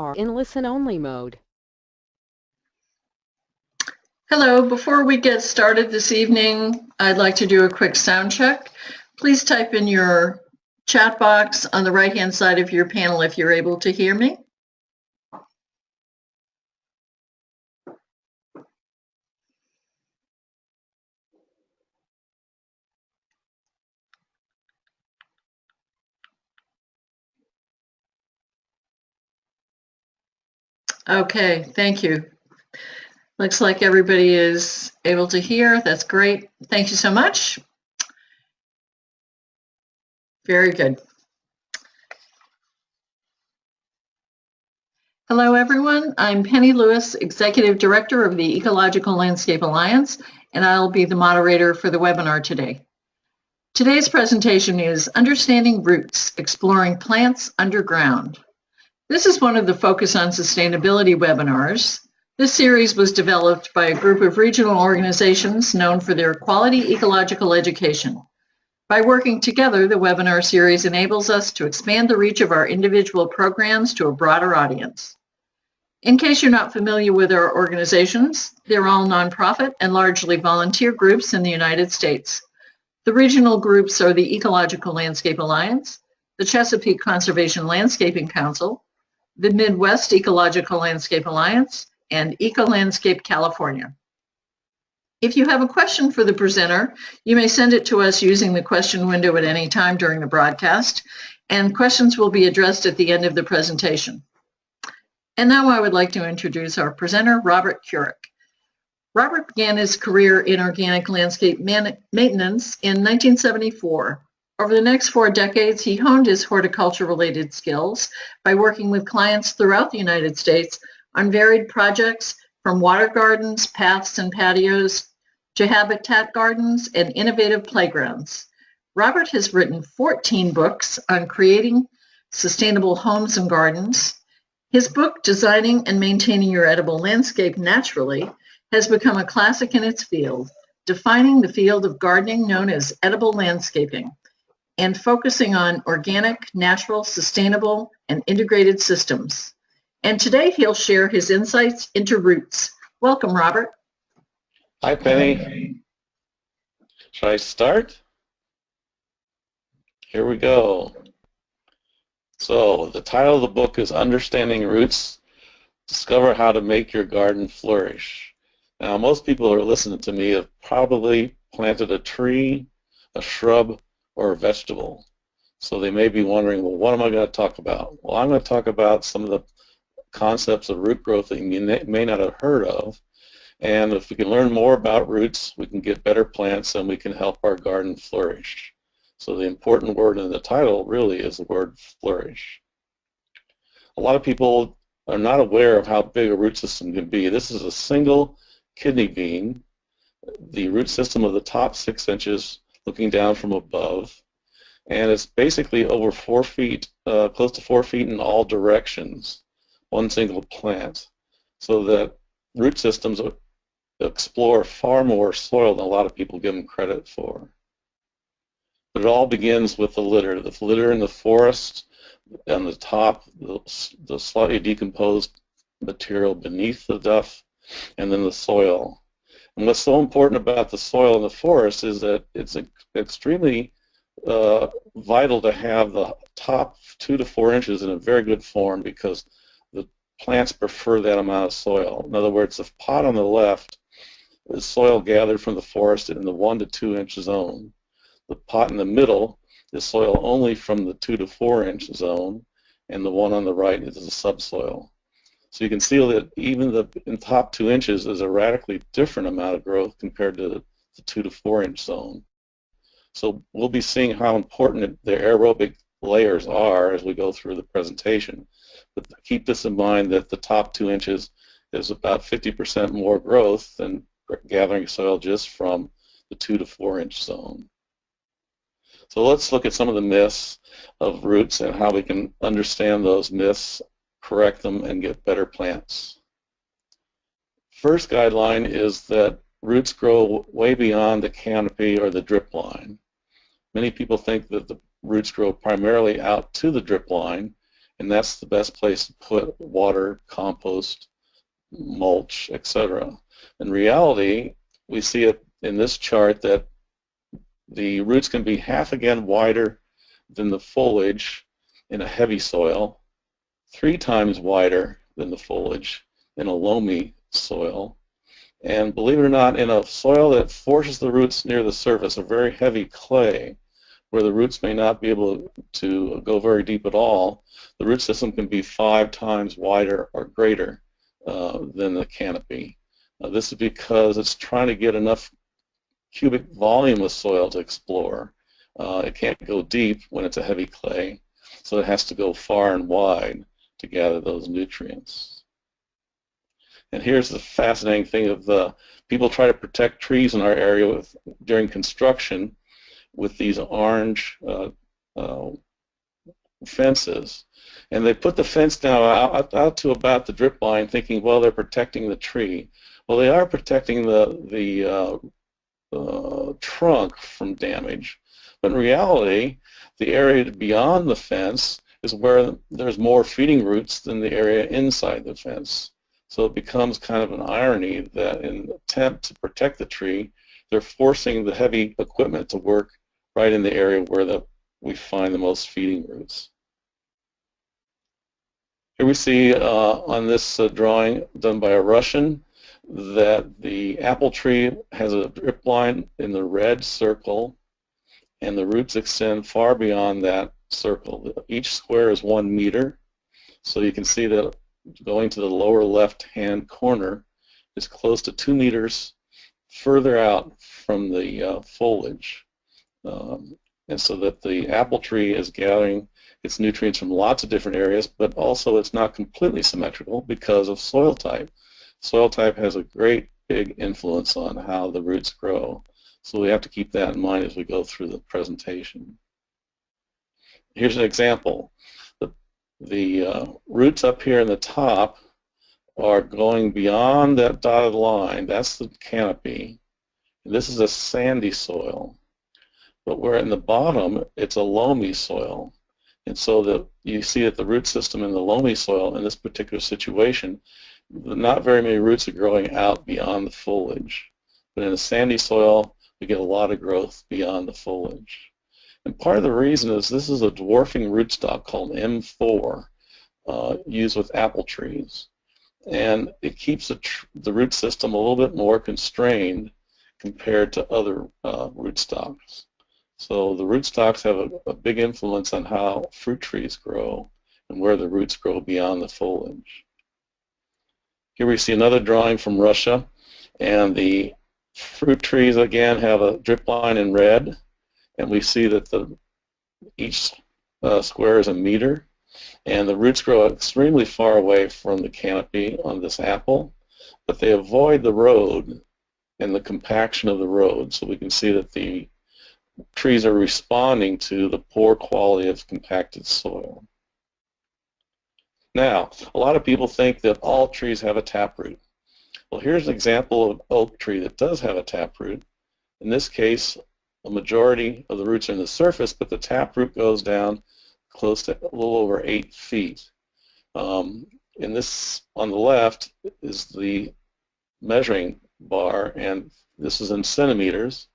are in listen-only mode. Hello, before we get started this evening, I'd like to do a quick sound check. Please type in your chat box on the right-hand side of your panel if you're able to hear me. Okay, thank you. Looks like everybody is able to hear. That's great. Thank you so much. Very good. Hello, everyone. I'm Penny Lewis, Executive Director of the Ecological Landscape Alliance, and I'll be the moderator for the webinar today. Today's presentation is Understanding Roots, Exploring Plants Underground. This is one of the Focus on Sustainability webinars. This series was developed by a group of regional organizations known for their quality ecological education. By working together, the webinar series enables us to expand the reach of our individual programs to a broader audience. In case you're not familiar with our organizations, they're all nonprofit and largely volunteer groups in the United States. The regional groups are the Ecological Landscape Alliance, the Chesapeake Conservation Landscaping Council, the Midwest Ecological Landscape Alliance, and Eco-Landscape California. If you have a question for the presenter, you may send it to us using the question window at any time during the broadcast, and questions will be addressed at the end of the presentation. And now I would like to introduce our presenter, Robert Kourik. Robert began his career in organic landscape maintenance in 1974. Over the next 4 decades, he honed his horticulture-related skills by working with clients throughout the United States on varied projects from water gardens, paths and patios, to habitat gardens and innovative playgrounds. Robert has written 14 books on creating sustainable homes and gardens. His book, Designing and Maintaining Your Edible Landscape Naturally, has become a classic in its field, defining the field of gardening known as edible landscaping, and focusing on organic, natural, sustainable, and integrated systems. And today he'll share his insights into roots. Welcome, Robert. Hi, Penny. Should I start? Here we go. So the title of the book is Understanding Roots, Discover How to Make Your Garden Flourish. Now, most people who are listening to me have probably planted a tree, a shrub, or a vegetable. So they may be wondering, well, what am I going to talk about? Well, I'm going to talk about some of the concepts of root growth that you may not have heard of. And if we can learn more about roots, we can get better plants and we can help our garden flourish. So the important word in the title really is the word flourish. A lot of people are not aware of how big a root system can be. This is a single kidney bean, the root system of the top 6 inches looking down from above, and it's basically over 4 feet, close to 4 feet in all directions, one single plant, so that root systems explore far more soil than a lot of people give them credit for. But it all begins with the litter. The litter in the forest, on the top, the slightly decomposed material beneath the duff, and then the soil. And what's so important about the soil in the forest is that it's extremely vital to have the top 2 to 4 inches in a very good form, because the plants prefer that amount of soil. In other words, the pot on the left is soil gathered from the forest in the 1 to 2 inch zone. The pot in the middle is soil only from the 2 to 4 inch zone, and the one on the right is the subsoil. So you can see that even in the top 2 inches is a radically different amount of growth compared to the 2 to 4 inch zone. So we'll be seeing how important the aerobic layers are as we go through the presentation. But keep this in mind that the top 2 inches is about 50% more growth than gathering soil just from the 2 to 4 inch zone. So let's look at some of the myths of roots and how we can understand those myths, correct them, and get better plants. First guideline is that roots grow way beyond the canopy or the drip line. Many people think that the roots grow primarily out to the drip line, and that's the best place to put water, compost, mulch, etc. In reality, we see it in this chart that the roots can be half again wider than the foliage in a heavy soil, 3 times wider than the foliage in a loamy soil, and believe it or not, in a soil that forces the roots near the surface, a very heavy clay, where the roots may not be able to go very deep at all, the root system can be 5 times wider or greater than the canopy. This is because it's trying to get enough cubic volume of soil to explore. It can't go deep when it's a heavy clay, so it has to go far and wide to gather those nutrients. And here's the fascinating thing of the people try to protect trees in our area during construction with these orange fences. And they put the fence down out to about the drip line thinking, well, they're protecting the tree. Well, they are protecting the trunk from damage. But in reality, the area beyond the fence is where there's more feeding roots than the area inside the fence. So it becomes kind of an irony that in an attempt to protect the tree, they're forcing the heavy equipment to work right in the area where we find the most feeding roots. Here we see on this drawing done by a Russian that the apple tree has a drip line in the red circle, and the roots extend far beyond that circle. Each square is 1 meter, so you can see that going to the lower left-hand corner is close to 2 meters further out from the foliage. And so that the apple tree is gathering its nutrients from lots of different areas, but also it's not completely symmetrical because of soil type. Soil type has a great big influence on how the roots grow. So we have to keep that in mind as we go through the presentation. Here's an example. The roots up here in the top are going beyond that dotted line. That's the canopy. This is a sandy soil. But where in the bottom, it's a loamy soil. And so that you see that the root system in the loamy soil in this particular situation, not very many roots are growing out beyond the foliage. But in a sandy soil, we get a lot of growth beyond the foliage. And part of the reason is this is a dwarfing rootstock called M4 used with apple trees. And it keeps the root system a little bit more constrained compared to other rootstocks. So the rootstocks have a big influence on how fruit trees grow and where the roots grow beyond the foliage. Here we see another drawing from Russia, and the fruit trees again have a drip line in red, and we see that each square is 1 meter, and the roots grow extremely far away from the canopy on this apple, but they avoid the road and the compaction of the road, so we can see that the trees are responding to the poor quality of compacted soil. Now, a lot of people think that all trees have a taproot. Well, here's an example of an oak tree that does have a taproot. In this case, a majority of the roots are in the surface, but the taproot goes down close to a little over 8 feet. In this, on the left, is the measuring bar, and this is in centimeters,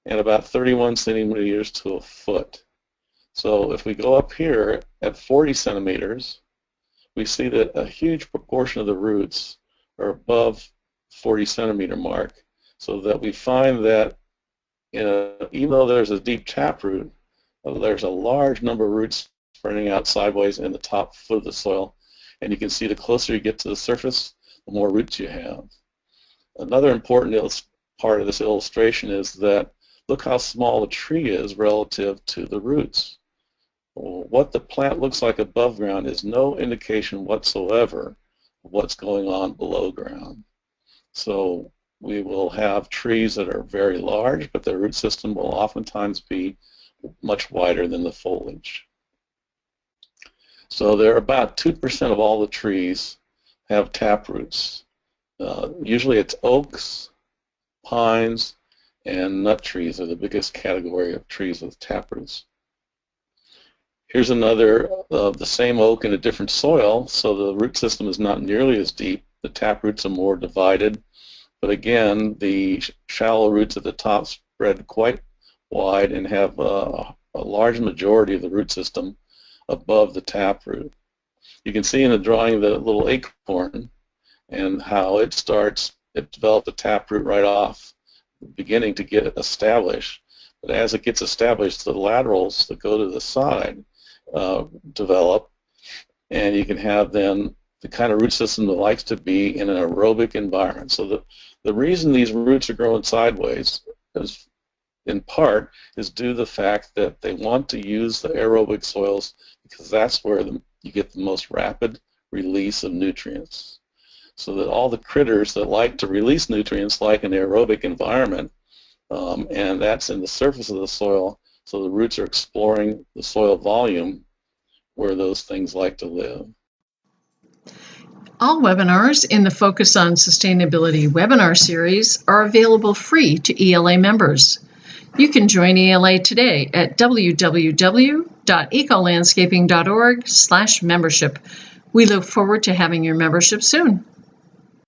and about 31 centimeters to a foot. So if we go up here at 40 centimeters, we see that a huge proportion of the roots are above 40 centimeter mark, so that we find that even though there's a deep taproot, there's a large number of roots spreading out sideways in the top foot of the soil, and you can see the closer you get to the surface, the more roots you have. Another important part of this illustration is that look how small the tree is relative to the roots. What the plant looks like above ground is no indication whatsoever of what's going on below ground. So we will have trees that are very large, but their root system will oftentimes be much wider than the foliage. So there are about 2% of all the trees have taproots. Usually it's oaks, pines, and nut trees are the biggest category of trees with taproots. Here's another of the same oak in a different soil, so the root system is not nearly as deep. The taproots are more divided, but again, the shallow roots at the top spread quite wide and have a large majority of the root system above the taproot. You can see in the drawing the little acorn and how it developed a taproot right off, beginning to get established. But as it gets established, the laterals that go to the side develop, and you can have then the kind of root system that likes to be in an aerobic environment. So the reason these roots are growing sideways is, in part, is due to the fact that they want to use the aerobic soils because that's where you get the most rapid release of nutrients. So that all the critters that like to release nutrients like an aerobic environment, and that's in the surface of the soil, so the roots are exploring the soil volume where those things like to live. All webinars in the Focus on Sustainability webinar series are available free to ELA members. You can join ELA today at www.ecolandscaping.org/membership. We look forward to having your membership soon.